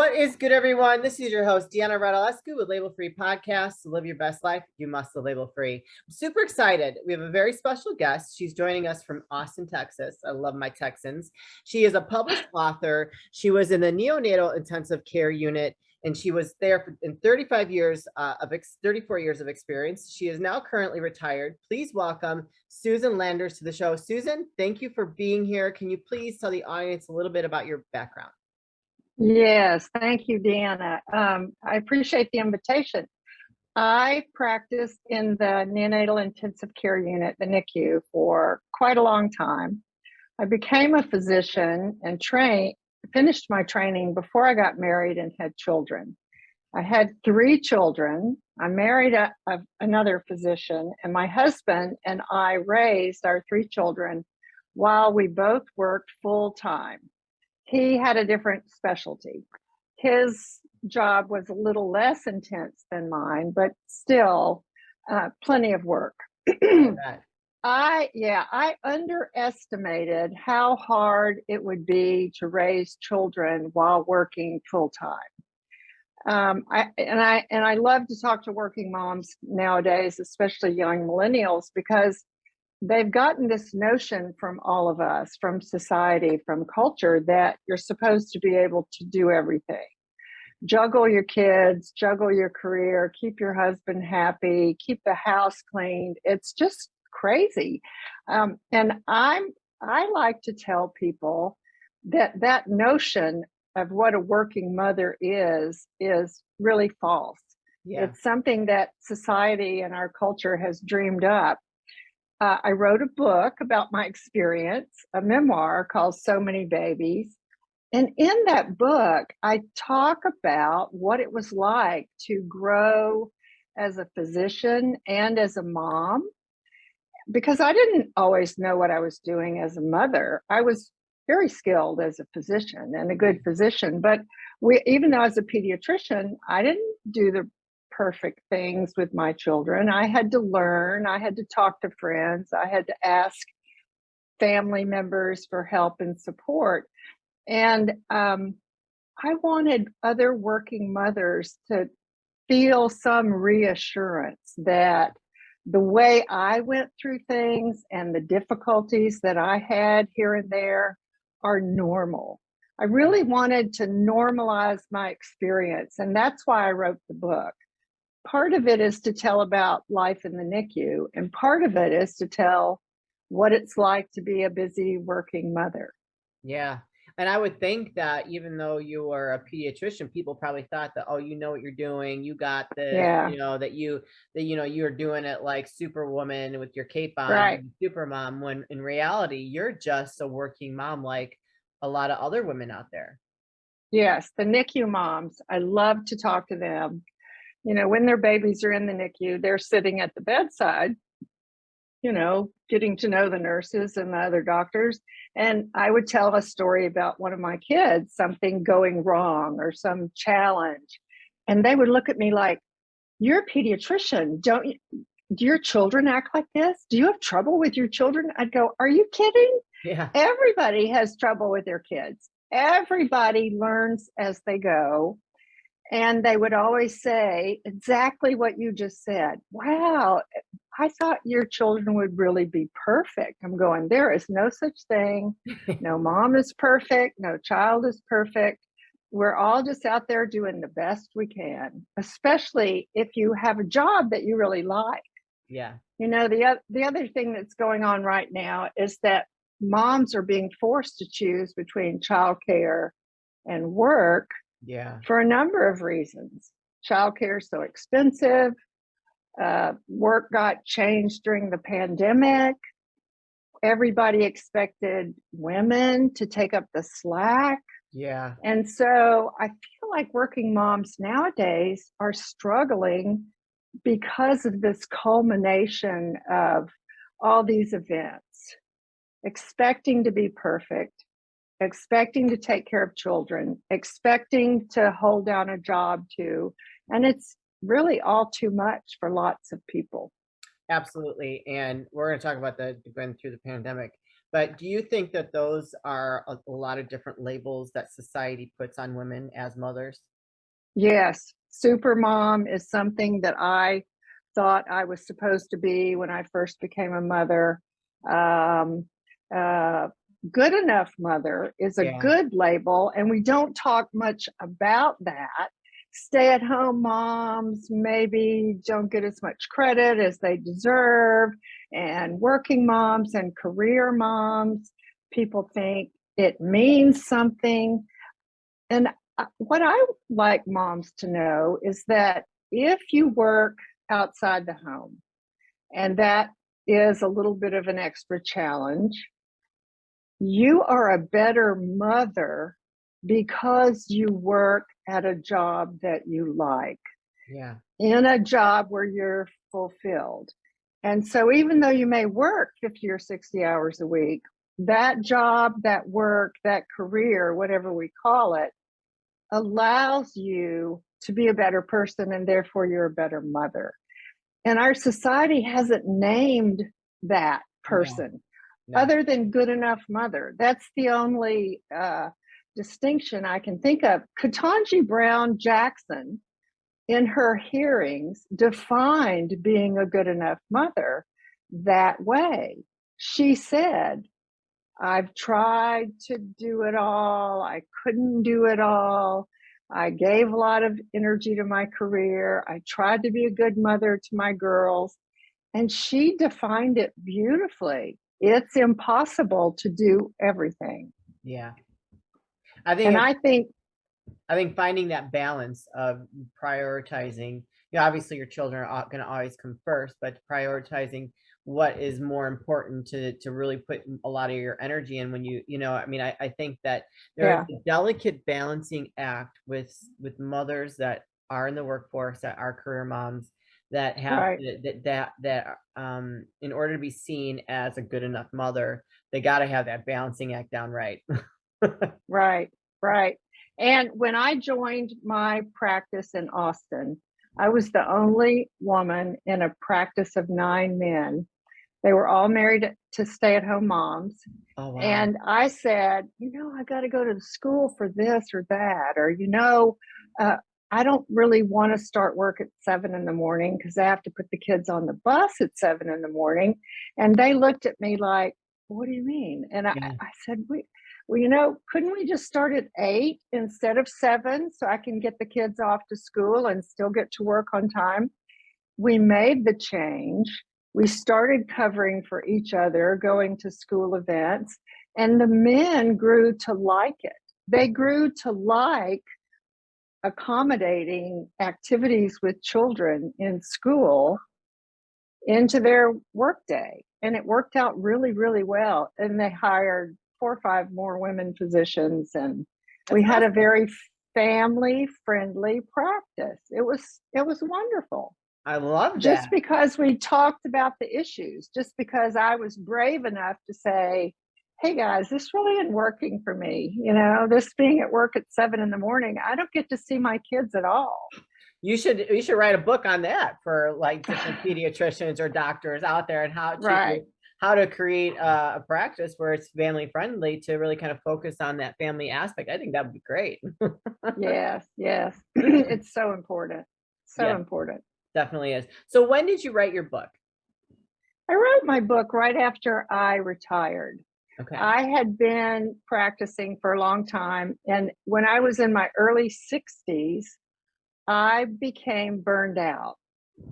What is good, everyone? This is your host, Deanna Radulescu with Label Free Podcast. To live your best life, you must live label free. I'm super excited. We have a very special guest. She's joining us from Austin, Texas. I love my Texans. She is a published author. She was in the Neonatal Intensive Care Unit, and she was there in 34 years of experience. She is now currently retired. Please welcome Susan Landers to the show. Susan, thank you for being here. Can you please tell the audience a little bit about your background? Yes, thank you, Deanna. I appreciate the invitation. I practiced in the Neonatal Intensive Care Unit, the NICU, for quite a long time. I became a physician and finished my training before I got married and had children. I had 3 children. I married another physician, and my husband and I raised our 3 children while we both worked full time. He had a different specialty. His job was a little less intense than mine, but still plenty of work. I underestimated how hard it would be to raise children while working full time. I love to talk to working moms nowadays, especially young millennials, because they've gotten this notion from all of us, from society, from culture, that you're supposed to be able to do everything. Juggle your kids, juggle your career, keep your husband happy, keep the house cleaned. It's just crazy. And I like to tell people that notion of what a working mother is really false. Yeah. It's something that society and our culture has dreamed up. I wrote a book about my experience, a memoir called So Many Babies. And in that book, I talk about what it was like to grow as a physician and as a mom, because I didn't always know what I was doing as a mother. I was very skilled as a physician and a good physician, but even though I was a pediatrician, I didn't do the perfect things with my children. I had to learn, I had to talk to friends, I had to ask family members for help and support. And I wanted other working mothers to feel some reassurance that the way I went through things and the difficulties that I had here and there are normal. I really wanted to normalize my experience, and that's why I wrote the book. Part of it is to tell about life in the NICU, and part of it is to tell what it's like to be a busy working mother. Yeah. And I would think that even though you were a pediatrician, people probably thought that, oh, you know what you're doing, you got this, Yeah. you're doing it like Superwoman with your cape on, Right. super mom, when in reality, you're just a working mom like a lot of other women out there. Yes, the NICU moms, I love to talk to them. When their babies are in the NICU, they're sitting at the bedside, getting to know the nurses and the other doctors. And I would tell a story about one of my kids, something going wrong or some challenge. And they would look at me like, you're a pediatrician. Do your children act like this? Do you have trouble with your children? I'd go, are you kidding? Yeah. Everybody has trouble with their kids. Everybody learns as they go. And they would always say exactly what you just said. Wow, I thought your children would really be perfect. I'm going, there is no such thing. No mom is perfect. No child is perfect. We're all just out there doing the best we can, especially if you have a job that you really like. Yeah. The other thing that's going on right now is that moms are being forced to choose between childcare and work. Yeah. For a number of reasons. Childcare is so expensive. Work got changed during the pandemic. Everybody expected women to take up the slack. Yeah. And so I feel like working moms nowadays are struggling because of this culmination of all these events, expecting to be perfect, expecting to take care of children, expecting to hold down a job too. And it's really all too much for lots of people. Absolutely. And we're going to talk about going through the pandemic. But do you think that those are a lot of different labels that society puts on women as mothers? Yes, super mom is something that I thought I was supposed to be when I first became a mother. Um, uh, Good enough mother is a Yeah. good label, and we don't talk much about that. Stay at home moms maybe don't get as much credit as they deserve, and working moms and career moms, people think it means something. And what I like moms to know is that if you work outside the home, and that is a little bit of an extra challenge, you are a better mother because you work at a job that you like, Yeah. in a job where you're fulfilled. And so, even though you may work 50 or 60 hours a week, that job, that work, that career, whatever we call it, allows you to be a better person, and therefore you're a better mother. And our society hasn't named that No, person no. other than good enough mother. That's the only distinction I can think of. Ketanji Brown Jackson, in her hearings, defined being a good enough mother that way. She said, I've tried to do it all. I couldn't do it all. I gave a lot of energy to my career. I tried to be a good mother to my girls. And she defined it beautifully. It's impossible to do everything. Yeah. I think And it's I think, I think finding that balance of prioritizing, obviously your children are going to always come first, but prioritizing what is more important to really put a lot of your energy in when I think that there is yeah, a delicate balancing act with mothers that are in the workforce, that are career moms, that have right, in order to be seen as a good enough mother, they got to have that balancing act down right. right, right. And when I joined my practice in Austin, I was the only woman in a practice of 9 men. They were all married to stay at home moms. Oh, wow. And I said, I got to go to the school for this or that. Or, uh, I don't really want to start work at 7 in the morning because I have to put the kids on the bus at 7 in the morning. And they looked at me like, what do you mean? And Yeah. I said, couldn't we just start at 8 instead of 7 so I can get the kids off to school and still get to work on time? We made the change. We started covering for each other, going to school events, and the men grew to like it. They grew to like accommodating activities with children in school into their workday. And it worked out really, really well. And they hired 4 or 5 more women physicians, and That's we had a awesome. very family friendly practice. It was wonderful, I love just that. because we talked about the issues, just because I was brave enough to say, hey guys, this really isn't working for me. This being at work at 7 in the morning, I don't get to see my kids at all. You should write a book on that for like different pediatricians or doctors out there, and Right. how to create a practice where it's family friendly to really kind of focus on that family aspect. I think that would be great. Yes. Yes. It's so important. So Yeah, important. definitely is. So when did you write your book? I wrote my book right after I retired. Okay. I had been practicing for a long time. And when I was in my early 60s, I became burned out.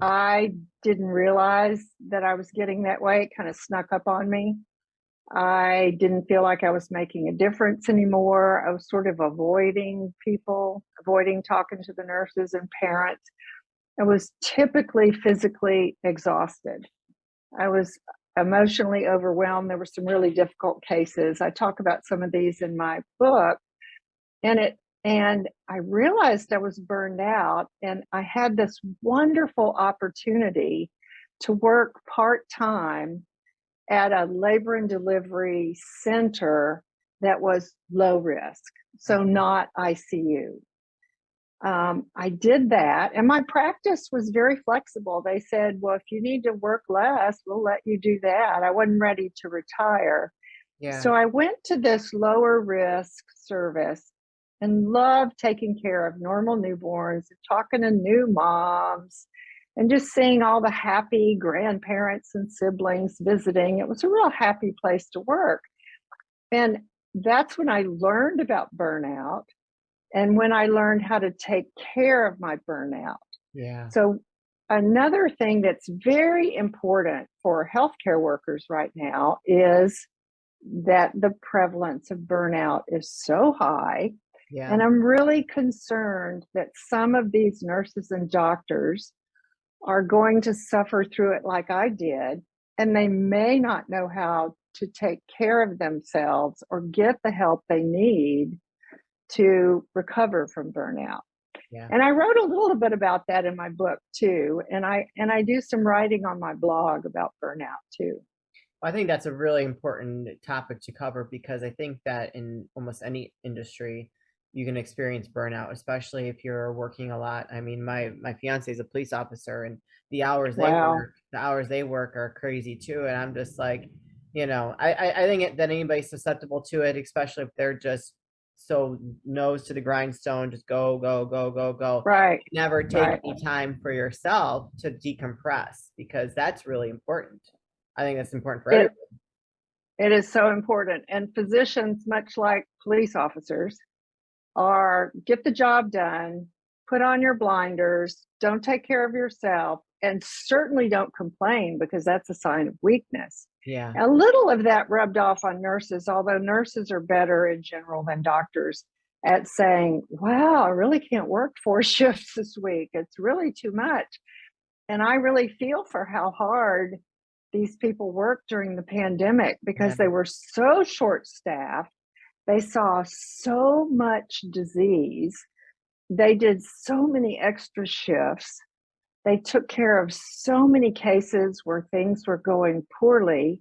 I didn't realize that I was getting that way. It kind of snuck up on me. I didn't feel like I was making a difference anymore. I was sort of avoiding people, avoiding talking to the nurses and parents. I was typically physically exhausted. I was emotionally overwhelmed. There were some really difficult cases. I talk about some of these in my book. And I realized I was burned out, and I had this wonderful opportunity to work part-time at a labor and delivery center that was low risk, so Okay. not ICU. I did that, and my practice was very flexible. They said, well, if you need to work less, we'll let you do that. I wasn't ready to retire. Yeah. So I went to this lower risk service and loved taking care of normal newborns and talking to new moms and just seeing all the happy grandparents and siblings visiting. It was a real happy place to work. And that's when I learned about burnout and when I learned how to take care of my burnout. Yeah. So, another thing that's very important for healthcare workers right now is that the prevalence of burnout is so high. Yeah. And I'm really concerned that some of these nurses and doctors are going to suffer through it like I did, and they may not know how to take care of themselves or get the help they need to recover from burnout. Yeah. And I wrote a little bit about that in my book too. And I do some writing on my blog about burnout too. I think that's a really important topic to cover because I think that in almost any industry, you can experience burnout, especially if you're working a lot. I mean, my fiance is a police officer, and Wow. the hours they work are crazy too. And I'm just like, I think that anybody's susceptible to it, especially if they're just so nose to the grindstone, just go, go, go, go, go. Right. Never take Right. any time for yourself to decompress because that's really important. I think that's important for everyone. It it is so important. And physicians, much like police officers, are get the job done, put on your blinders, don't take care of yourself, and certainly don't complain because that's a sign of weakness. Yeah. A little of that rubbed off on nurses, although nurses are better in general than doctors at saying, wow, I really can't work 4 shifts this week. It's really too much. And I really feel for how hard these people worked during the pandemic Yeah. because they were so short staffed. They saw so much disease. They did so many extra shifts. They took care of so many cases where things were going poorly.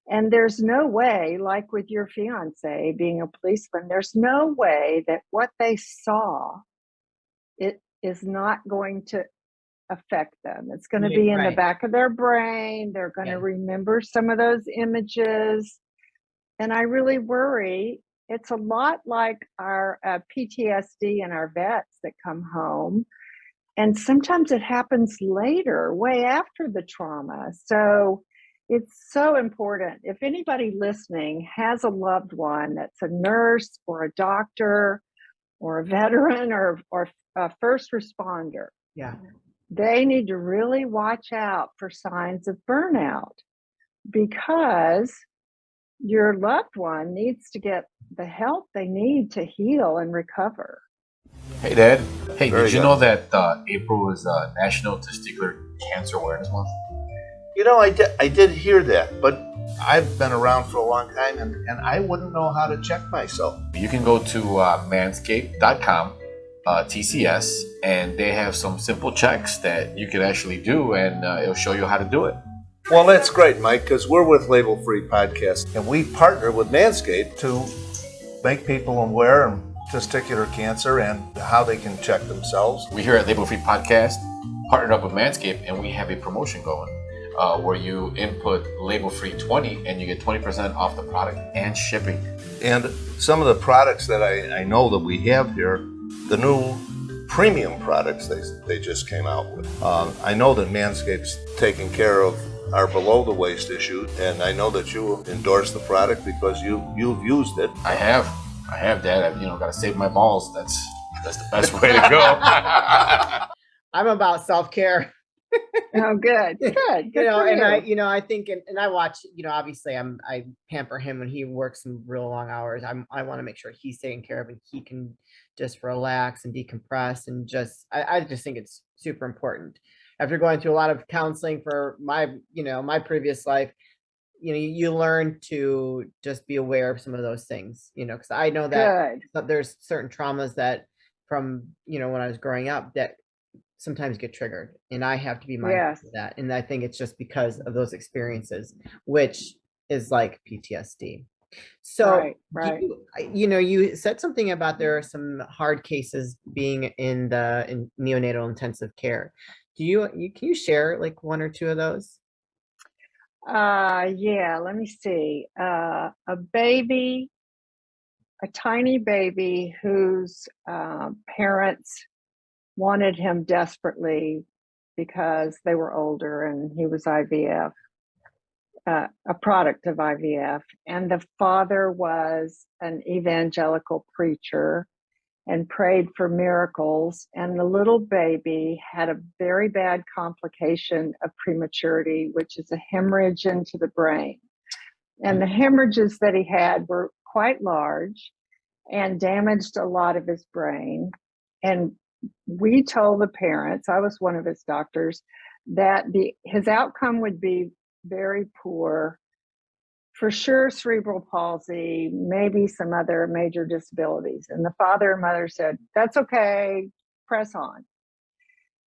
And there's no way, like with your fiance being a policeman, there's no way that what they saw it is not going to affect them. It's going to Yeah, be in the right. back of their brain. They're going to Yeah. remember some of those images. And I really worry. It's a lot like our PTSD and our vets that come home. And sometimes it happens later, way after the trauma. So it's so important. If anybody listening has a loved one that's a nurse or a doctor or a veteran or a first responder, Yeah. they need to really watch out for signs of burnout because your loved one needs to get the help they need to heal and recover. Hey, Dad. Hey, Very did you good. know that April is National Testicular Cancer Awareness Month? You know, I did hear that, but I've been around for a long time and I wouldn't know how to check myself. You can go to manscaped.com, TCS, and they have some simple checks that you can actually do, and it'll show you how to do it. Well, that's great, Mike, because we're with Label Free Podcast and we partner with Manscaped to make people aware of testicular cancer and how they can check themselves. We here at Label Free Podcast partnered up with Manscaped, and we have a promotion going where you input Label Free 20 and you get 20% off the product and shipping. And some of the products that I know that we have here, the new premium products they just came out with. I know that Manscaped's taking care of our below the waist issue, and I know that you endorse the product because you've used it. I have, Dad. I've got to save my balls. That's the best way to go. I'm about self-care. Oh, good, good, good for And you. I think, and I watch, obviously I pamper him when he works some real long hours. I want to make sure he's taken care of and he can just relax and decompress and I just think it's super important. After going through a lot of counseling for my previous life, you learn to just be aware of some of those things, because I know that Good. there's certain traumas that from, when I was growing up that sometimes get triggered, and I have to be mindful Yes. of that. And I think it's just because of those experiences, which is like PTSD. So Right. Right. you said something about there are some hard cases being in neonatal intensive care. Can you share like one or two of those? Yeah, let me see. A baby, a tiny baby whose parents wanted him desperately because they were older and he was IVF, a product of IVF. And the father was an evangelical preacher and prayed for miracles. And the little baby had a very bad complication of prematurity, which is a hemorrhage into the brain. And the hemorrhages that he had were quite large and damaged a lot of his brain. And we told the parents, I was one of his doctors, that his outcome would be very poor. For sure, cerebral palsy, maybe some other major disabilities. And the father and mother said, that's okay, press on.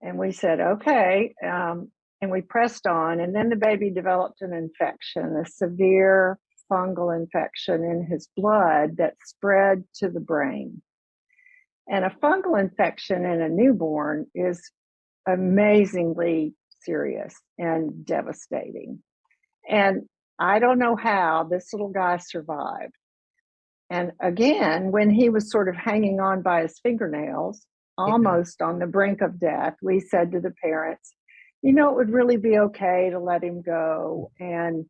And we said, okay. And we pressed on. And then the baby developed an infection, a severe fungal infection in his blood that spread to the brain. And a fungal infection in a newborn is amazingly serious and devastating. And I don't know how this little guy survived. And again, when he was sort of hanging on by his fingernails, almost on the brink of death, we said to the parents, you know, it would really be okay to let him go and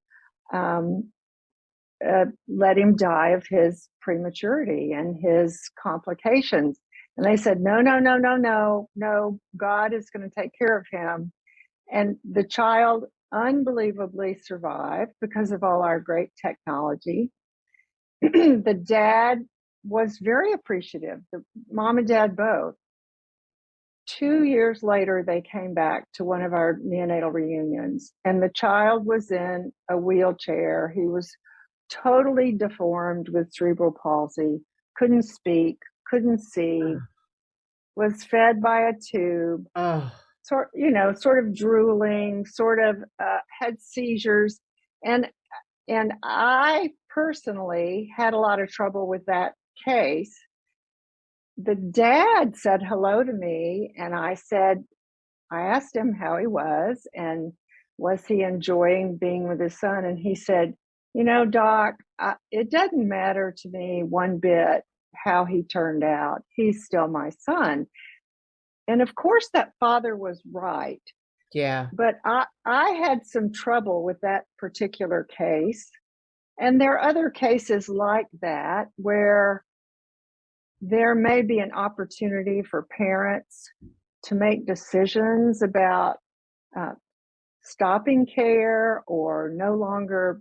let him die of his prematurity and his complications. And they said, no, no, no, no, no, no, God is going to take care of him. And the child unbelievably survived because of all our great technology. The dad was very appreciative, the mom and dad both. 2 years later, they came back to one of our neonatal reunions, and the child was in a wheelchair. He was totally deformed with cerebral palsy, couldn't speak, couldn't see, was fed by a tube. Sort of drooling, sort of had seizures. And I personally had a lot of trouble with that case. The dad said hello to me, and I asked him how he was and was he enjoying being with his son. And he said, you know, Doc, it doesn't matter to me one bit how he turned out. He's still my son. And of course, that father was right. Yeah. But I had some trouble with that particular case. And there are other cases like that where there may be an opportunity for parents to make decisions about stopping care or no longer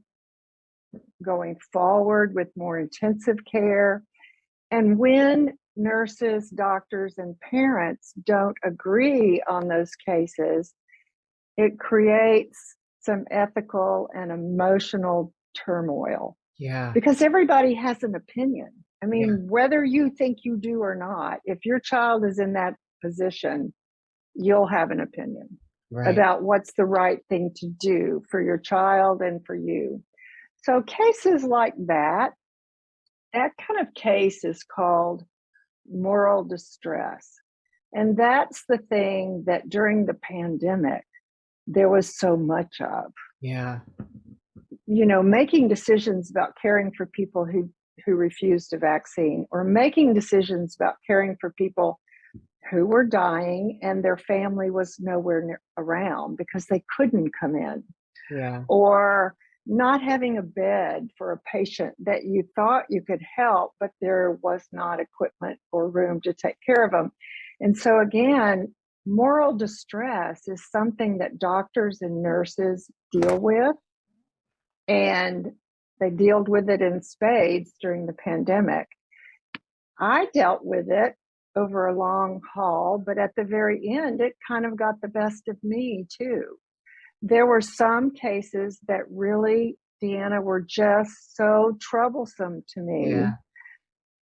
going forward with more intensive care. And when nurses, doctors, and parents don't agree on those cases, it creates some ethical and emotional turmoil. Yeah. Because everybody has an opinion. I mean, whether you think you do or not, if your child is in that position, you'll have an opinion about what's the right thing to do for your child and for you. So cases like that kind of case is called moral distress. And that's the thing that during the pandemic, there was so much of. Yeah. You know, making decisions about caring for people who refused a vaccine, or making decisions about caring for people who were dying and their family was nowhere around because they couldn't come in. Yeah. Or not having a bed for a patient that you thought you could help, but there was not equipment or room to take care of them. And so again, moral distress is something that doctors and nurses deal with. And they dealt with it in spades during the pandemic. I dealt with it over a long haul, but at the very end, it kind of got the best of me too. There were some cases that really, Deanna, were just so troublesome to me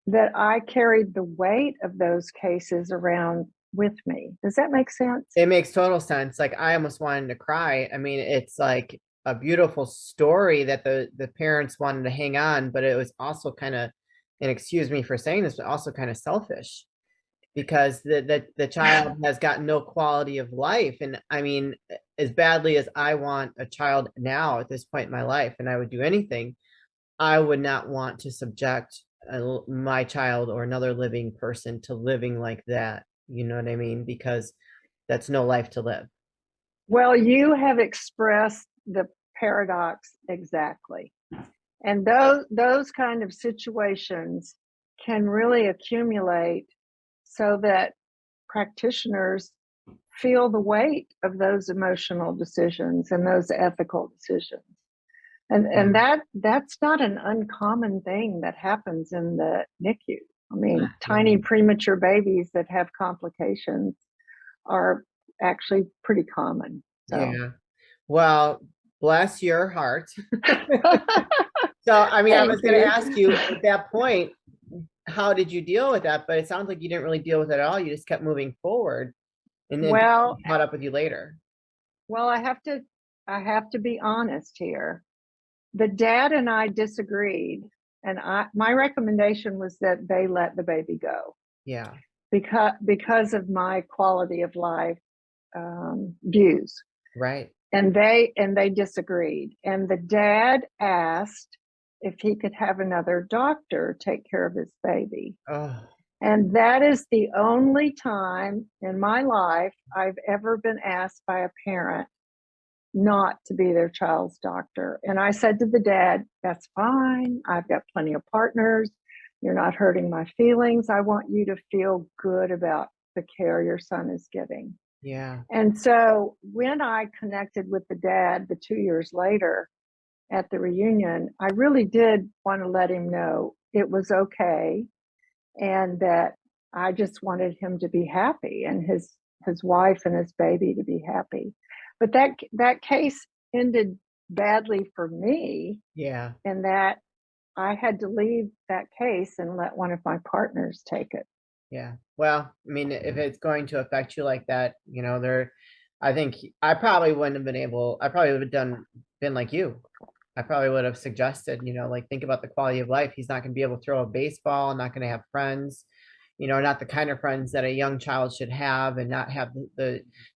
that I carried the weight of those cases around with me. Does that make sense? It makes total sense. Like, I almost wanted to cry. I mean, it's like a beautiful story that the parents wanted to hang on, but it was also kind of, and excuse me for saying this, but also kind of selfish, because the child has got no quality of life. And I mean, as badly as I want a child now at this point in my life, and I would do anything, I would not want to subject my child or another living person to living like that. You know what I mean? Because that's no life to live. Well, you have expressed the paradox exactly. And those kind of situations can really accumulate so that practitioners feel the weight of those emotional decisions and those ethical decisions. And that's not an uncommon thing that happens in the NICU. I mean, tiny premature babies that have complications are actually pretty common. So. Yeah. Well, bless your heart. So, I mean, I was going to ask you at that point, how did you deal with that? But it sounds like you didn't really deal with it at all. You just kept moving forward, and then Well, caught up with you later. well, I have to be honest here. The dad and I disagreed, and my recommendation was that they let the baby go Yeah. because of my quality of life views. Right. And they disagreed. And the dad asked if he could have another doctor take care of his baby. Oh, And that is the only time in my life I've ever been asked by a parent not to be their child's doctor. And I said to the dad, that's fine. I've got plenty of partners. You're not hurting my feelings. I want you to feel good about the care your son is getting. yeah. And so when I connected with the dad the 2 years later at the reunion, I really did want to let him know it was okay and that I just wanted him to be happy and his wife and his baby to be happy. But that case ended badly for me Yeah. in that I had to leave that case and let one of my partners take it. Yeah. Well, I mean, if it's going to affect you like that, I think I probably wouldn't have been able, I probably would have been like you. I probably would have suggested, like think about the quality of life. He's not going to be able to throw a baseball, not going to have friends, not the kind of friends that a young child should have, and not have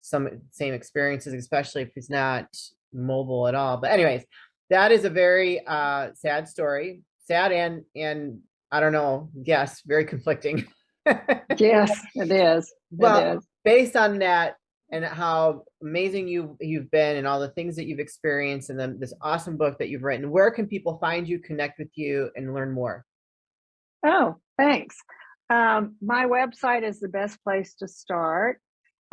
some same experiences, especially if he's not mobile at all. But anyways, that is a very sad story. Sad and I don't know, yes, very conflicting. Yes, it is. Well, based on that and how amazing you've been and all the things that you've experienced and then this awesome book that you've written, where can people find you, connect with you, and learn more? Oh, thanks. My website is the best place to start,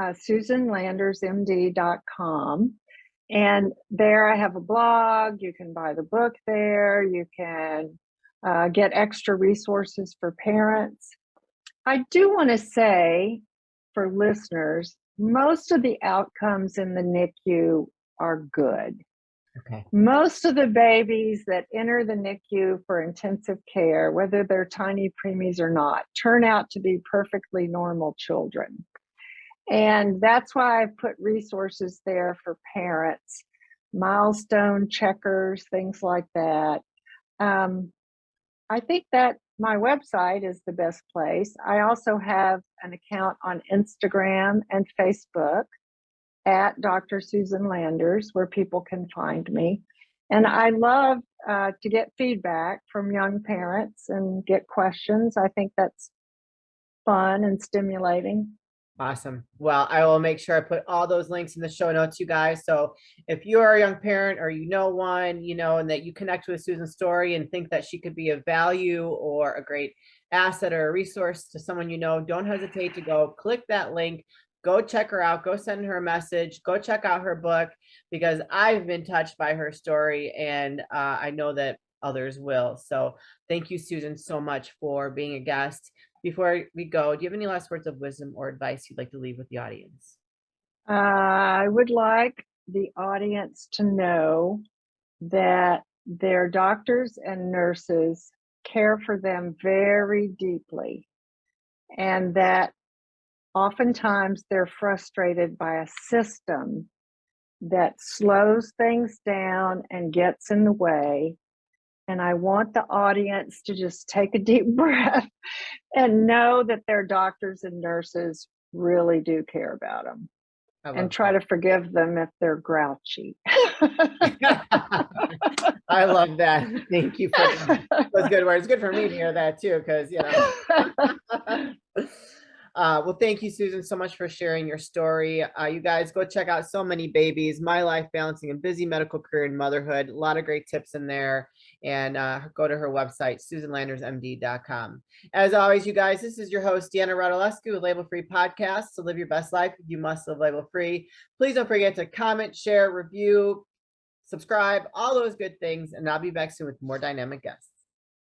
SusanLandersMD.com. And there I have a blog. You can buy the book there. You can get extra resources for parents. I do want to say for listeners, most of the outcomes in the NICU are good. Okay. Most of the babies that enter the NICU for intensive care, whether they're tiny preemies or not, turn out to be perfectly normal children. And that's why I've put resources there for parents, milestone checkers, things like that. I think that my website is the best place. I also have an account on Instagram and Facebook at Dr. Susan Landers, where people can find me. And I love to get feedback from young parents and get questions. I think that's fun and stimulating. Awesome. Well, I will make sure I put all those links in the show notes, you guys. So if you are a young parent or you know one, and that you connect with Susan's story and think that she could be of value or a great asset or a resource to someone don't hesitate to go click that link, go check her out, go send her a message, go check out her book, because I've been touched by her story and I know that others will. So thank you, Susan, so much for being a guest. Before we go, do you have any last words of wisdom or advice you'd like to leave with the audience? I would like the audience to know that their doctors and nurses care for them very deeply, and that oftentimes they're frustrated by a system that slows things down and gets in the way. And I want the audience to just take a deep breath and know that their doctors and nurses really do care about them. and try to forgive them if they're grouchy. I love that. Thank you for those good words. Good for me to hear that too, because well, thank you, Susan, so much for sharing your story. You guys go check out So Many Babies, My Life Balancing a Busy Medical Career in Motherhood. A lot of great tips in there. And go to her website, susanlandersmd.com. As always, you guys, this is your host, Deanna Radulescu with Label Free Podcast. To live your best life, you must live label free. Please don't forget to comment, share, review, subscribe, all those good things. And I'll be back soon with more dynamic guests.